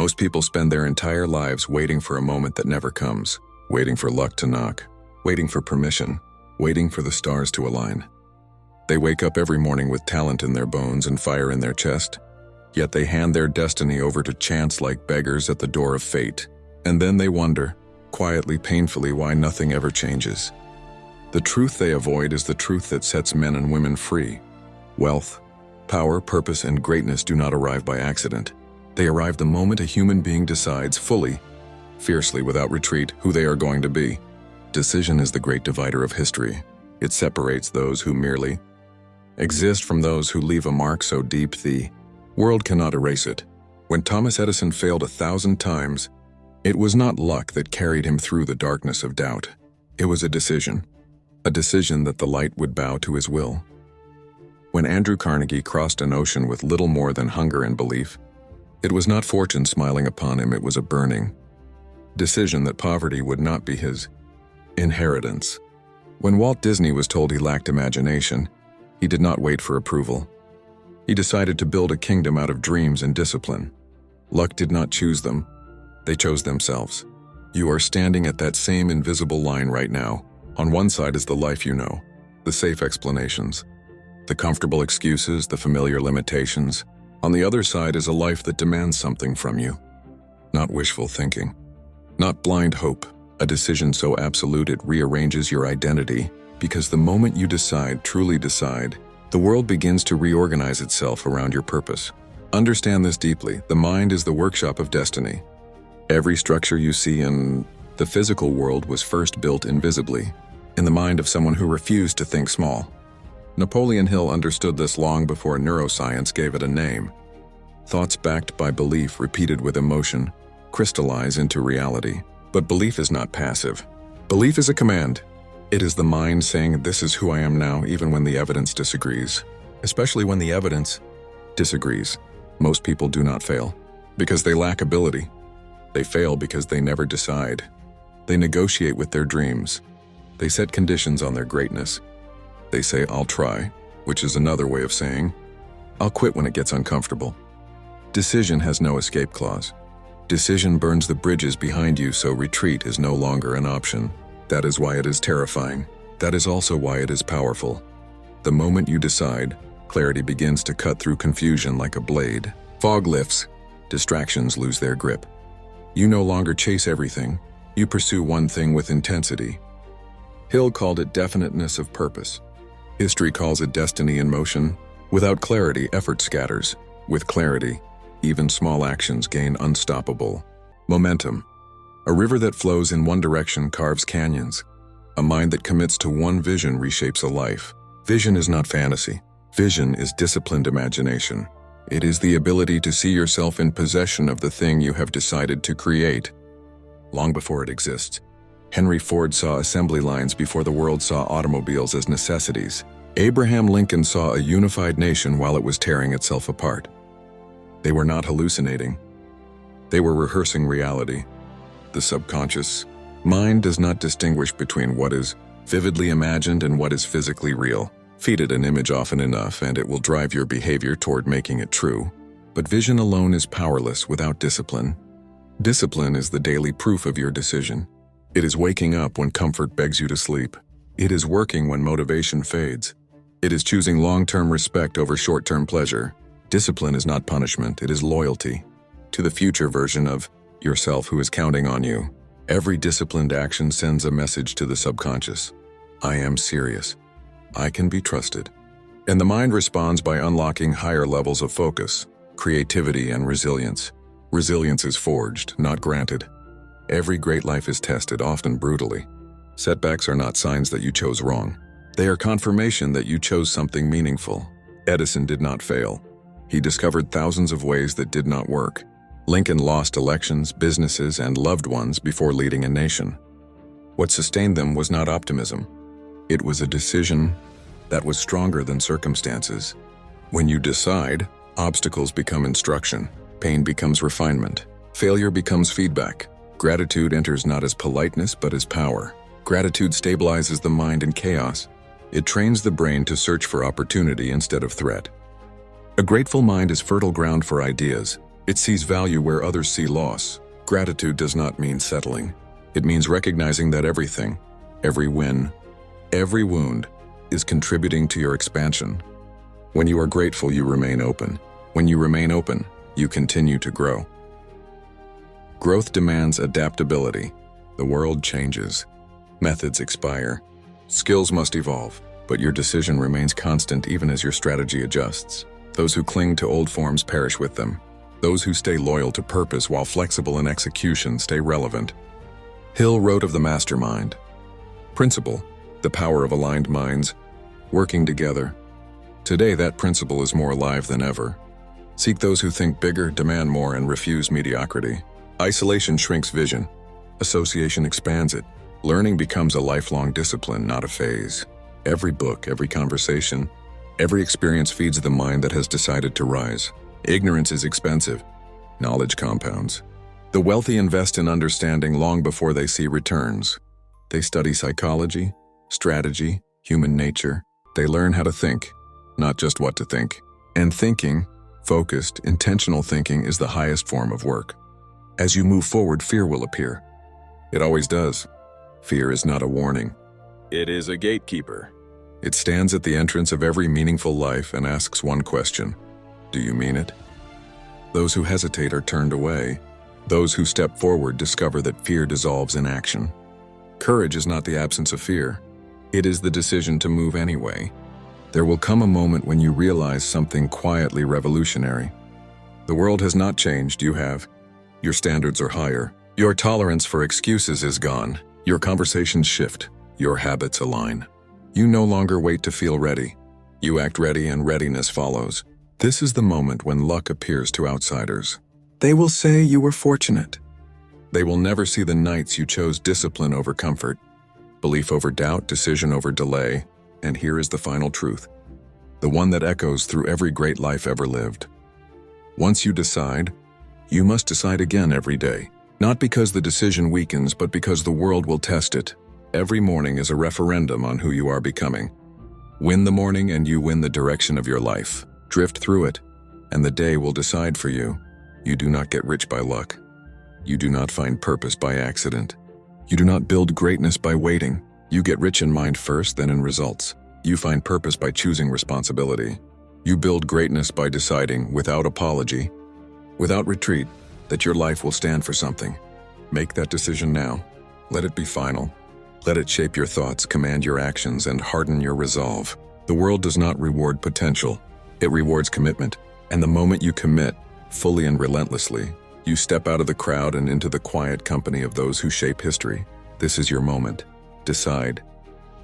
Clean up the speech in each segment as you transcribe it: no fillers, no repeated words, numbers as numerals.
Most people spend their entire lives waiting for a moment that never comes, waiting for luck to knock, waiting for permission, waiting for the stars to align. They wake up every morning with talent in their bones and fire in their chest, yet they hand their destiny over to chance like beggars at the door of fate. And then they wonder, quietly, painfully, why nothing ever changes. The truth they avoid is the truth that sets men and women free. Wealth, power, purpose, and greatness do not arrive by accident. They arrive the moment a human being decides fully, fiercely, without retreat, who they are going to be. Decision is the great divider of history. It separates those who merely exist from those who leave a mark so deep the world cannot erase it. When Thomas Edison failed 1,000 times, it was not luck that carried him through the darkness of doubt. It was a decision that the light would bow to his will. When Andrew Carnegie crossed an ocean with little more than hunger and belief, it was not fortune smiling upon him, it was a burning decision that poverty would not be his inheritance. When Walt Disney was told he lacked imagination, he did not wait for approval. He decided to build a kingdom out of dreams and discipline. Luck did not choose them, they chose themselves. You are standing at that same invisible line right now. On one side is the life you know, the safe explanations, the comfortable excuses, the familiar limitations. On the other side is a life that demands something from you. Not wishful thinking, not blind hope, a decision so absolute it rearranges your identity, because the moment you decide, truly decide, the world begins to reorganize itself around your purpose. Understand this deeply. The mind is the workshop of destiny. Every structure you see in the physical world was first built invisibly, in the mind of someone who refused to think small. Napoleon Hill understood this long before neuroscience gave it a name. Thoughts backed by belief, repeated with emotion, crystallize into reality. But belief is not passive. Belief is a command. It is the mind saying, "This is who I am now," even when the evidence disagrees. Especially when the evidence disagrees. Most people do not fail because they lack ability. They fail because they never decide. They negotiate with their dreams. They set conditions on their greatness. They say, "I'll try," which is another way of saying, "I'll quit when it gets uncomfortable." Decision has no escape clause. Decision burns the bridges behind you, so retreat is no longer an option. That is why it is terrifying. That is also why it is powerful. The moment you decide, clarity begins to cut through confusion like a blade. Fog lifts, distractions lose their grip. You no longer chase everything, you pursue one thing with intensity. Hill called it definiteness of purpose. History calls it destiny in motion. Without clarity, effort scatters. With clarity, even small actions gain unstoppable momentum. A river that flows in one direction carves canyons. A mind that commits to one vision reshapes a life. Vision is not fantasy. Vision is disciplined imagination. It is the ability to see yourself in possession of the thing you have decided to create, long before it exists. Henry Ford saw assembly lines before the world saw automobiles as necessities. Abraham Lincoln saw a unified nation while it was tearing itself apart. They were not hallucinating. They were rehearsing reality. The subconscious mind does not distinguish between what is vividly imagined and what is physically real. Feed it an image often enough and it will drive your behavior toward making it true. But vision alone is powerless without discipline. Discipline is the daily proof of your decision. It is waking up when comfort begs you to sleep. It is working when motivation fades. It is choosing long-term respect over short-term pleasure. Discipline is not punishment, it is loyalty to the future version of yourself who is counting on you. Every disciplined action sends a message to the subconscious. I am serious. I can be trusted. And the mind responds by unlocking higher levels of focus, creativity, and resilience. Resilience is forged, not granted. Every great life is tested, often brutally. Setbacks are not signs that you chose wrong. They are confirmation that you chose something meaningful. Edison did not fail. He discovered thousands of ways that did not work. Lincoln lost elections, businesses, and loved ones before leading a nation. What sustained them was not optimism. It was a decision that was stronger than circumstances. When you decide, obstacles become instruction, pain becomes refinement, failure becomes feedback. Gratitude enters not as politeness but as power. Gratitude stabilizes the mind in chaos. It trains the brain to search for opportunity instead of threat. A grateful mind is fertile ground for ideas. It sees value where others see loss. Gratitude does not mean settling. It means recognizing that everything, every win, every wound, is contributing to your expansion. When you are grateful, you remain open. When you remain open, you continue to grow. Growth demands adaptability. The world changes. Methods expire. Skills must evolve, but your decision remains constant even as your strategy adjusts. Those who cling to old forms perish with them. Those who stay loyal to purpose while flexible in execution stay relevant. Hill wrote of the mastermind principle, the power of aligned minds, working together. Today, that principle is more alive than ever. Seek those who think bigger, demand more, and refuse mediocrity. Isolation shrinks vision. Association expands it. Learning becomes a lifelong discipline, not a phase. Every book, every conversation, every experience feeds the mind that has decided to rise. Ignorance is expensive. Knowledge compounds. The wealthy invest in understanding long before they see returns. They study psychology, strategy, human nature. They learn how to think, not just what to think. And thinking, focused, intentional thinking, is the highest form of work. As you move forward, fear will appear. It always does. Fear is not a warning. It is a gatekeeper. It stands at the entrance of every meaningful life and asks one question: do you mean it? Those who hesitate are turned away. Those who step forward discover that fear dissolves in action. Courage is not the absence of fear. It is the decision to move anyway. There will come a moment when you realize something quietly revolutionary. The world has not changed, you have. Your standards are higher. Your tolerance for excuses is gone. Your conversations shift. Your habits align. You no longer wait to feel ready. You act ready, and readiness follows. This is the moment when luck appears to outsiders. They will say you were fortunate. They will never see the nights you chose discipline over comfort, belief over doubt, decision over delay, and here is the final truth, the one that echoes through every great life ever lived. Once you decide, you must decide again every day, not because the decision weakens, but because the world will test it. Every morning is a referendum on who you are becoming. Win the morning and you win the direction of your life. Drift through it, and the day will decide for you. You do not get rich by luck. You do not find purpose by accident. You do not build greatness by waiting. You get rich in mind first, then in results. You find purpose by choosing responsibility. You build greatness by deciding, without apology, without retreat, that your life will stand for something. Make that decision now. Let it be final. Let it shape your thoughts, command your actions, and harden your resolve. The world does not reward potential. It rewards commitment. And the moment you commit, fully and relentlessly, you step out of the crowd and into the quiet company of those who shape history. This is your moment. Decide.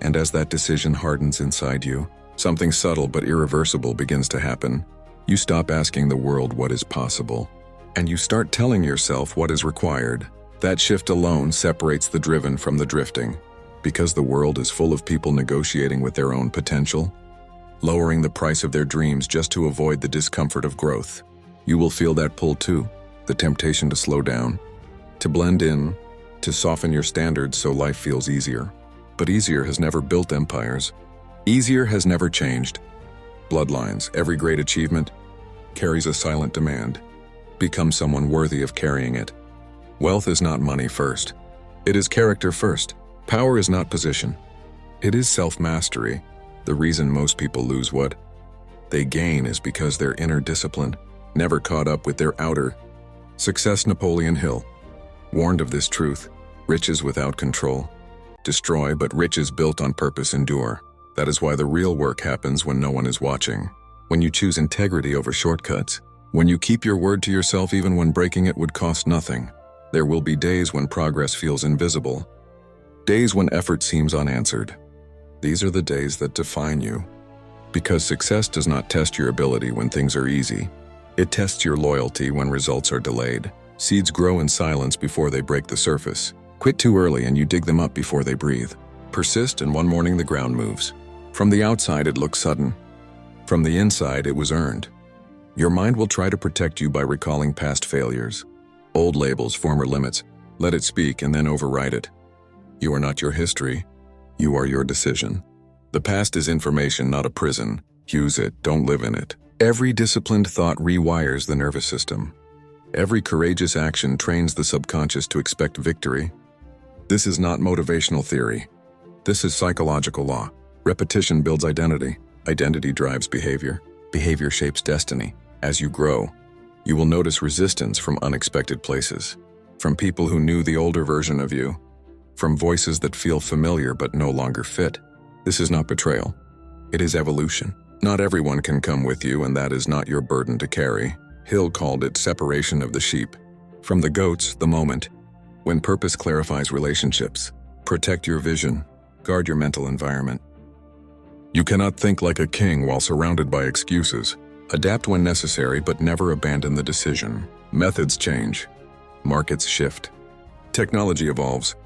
And as that decision hardens inside you, something subtle but irreversible begins to happen. You stop asking the world what is possible, and you start telling yourself what is required. That shift alone separates the driven from the drifting. Because the world is full of people negotiating with their own potential, lowering the price of their dreams just to avoid the discomfort of growth. You will feel that pull too, the temptation to slow down, to blend in, to soften your standards so life feels easier. But easier has never built empires. Easier has never changed bloodlines. Every great achievement carries a silent demand. Become someone worthy of carrying it. Wealth is not money first. It is character first. Power is not position. It is self-mastery. The reason most people lose what they gain is because their inner discipline never caught up with their outer. Success. Napoleon Hill warned of this truth. Riches without control destroy, but riches built on purpose endure. That is why the real work happens when no one is watching. When you choose integrity over shortcuts. When you keep your word to yourself even when breaking it would cost nothing. There will be days when progress feels invisible. Days when effort seems unanswered. These are the days that define you. Because success does not test your ability when things are easy. It tests your loyalty when results are delayed. Seeds grow in silence before they break the surface. Quit too early and you dig them up before they breathe. Persist and one morning the ground moves. From the outside it looks sudden. From the inside it was earned. Your mind will try to protect you by recalling past failures. Old labels, former limits. Let it speak and then override it. You are not your history. You are your decision. The past is information, not a prison. Use it, don't live in it. Every disciplined thought rewires the nervous system. Every courageous action trains the subconscious to expect victory. This is not motivational theory. This is psychological law. Repetition builds identity. Identity drives behavior. Behavior shapes destiny. As you grow, you will notice resistance from unexpected places, from people who knew the older version of you, from voices that feel familiar but no longer fit. This is not betrayal. It is evolution. Not everyone can come with you, and that is not your burden to carry. Hill called it separation of the sheep. From the goats, the moment. When purpose clarifies relationships, protect your vision, guard your mental environment. You cannot think like a king while surrounded by excuses. Adapt when necessary, but never abandon the decision. Methods change. Markets shift. Technology evolves,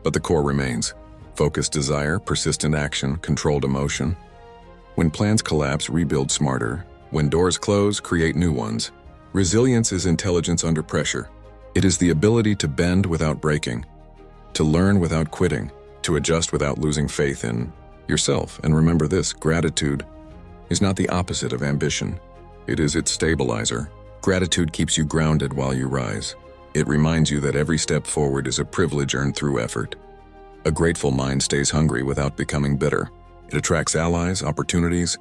but the core remains. Focused desire, persistent action, controlled emotion. When plans collapse, rebuild smarter. When doors close, create new ones. Resilience is intelligence under pressure. It is the ability to bend without breaking, to learn without quitting, to adjust without losing faith in yourself. And remember this, gratitude is not the opposite of ambition. It is its stabilizer. Gratitude keeps you grounded while you rise. It reminds you that every step forward is a privilege earned through effort. A grateful mind stays hungry without becoming bitter. It attracts allies, opportunities,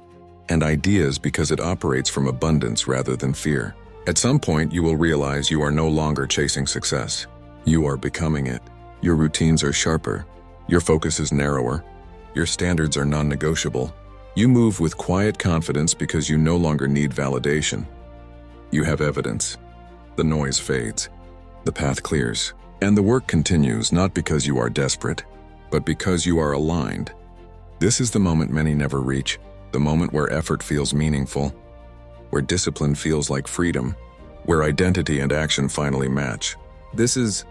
and ideas because it operates from abundance rather than fear. At some point, you will realize you are no longer chasing success. You are becoming it. Your routines are sharper. Your focus is narrower. Your standards are non-negotiable. You move with quiet confidence because you no longer need validation. You have evidence. The noise fades. The path clears. And the work continues, not because you are desperate, but because you are aligned. This is the moment many never reach, the moment where effort feels meaningful, where discipline feels like freedom, where identity and action finally match. This is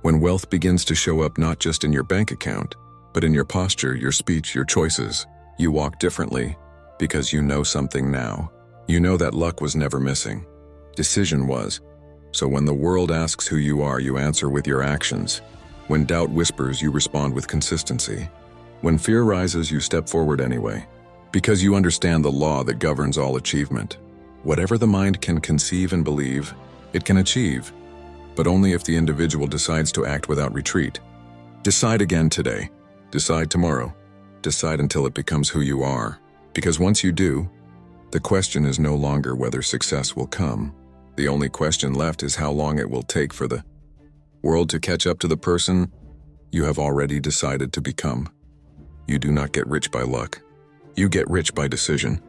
when wealth begins to show up not just in your bank account, but in your posture, your speech, your choices. You walk differently because you know something now. You know that luck was never missing. Decision was. So when the world asks who you are, you answer with your actions. When doubt whispers, you respond with consistency. When fear rises, you step forward anyway, because you understand the law that governs all achievement. Whatever the mind can conceive and believe, it can achieve, but only if the individual decides to act without retreat. Decide again today. Decide tomorrow. Decide until it becomes who you are. Because once you do, the question is no longer whether success will come. The only question left is how long it will take for the world to catch up to the person you have already decided to become. You do not get rich by luck. You get rich by decision.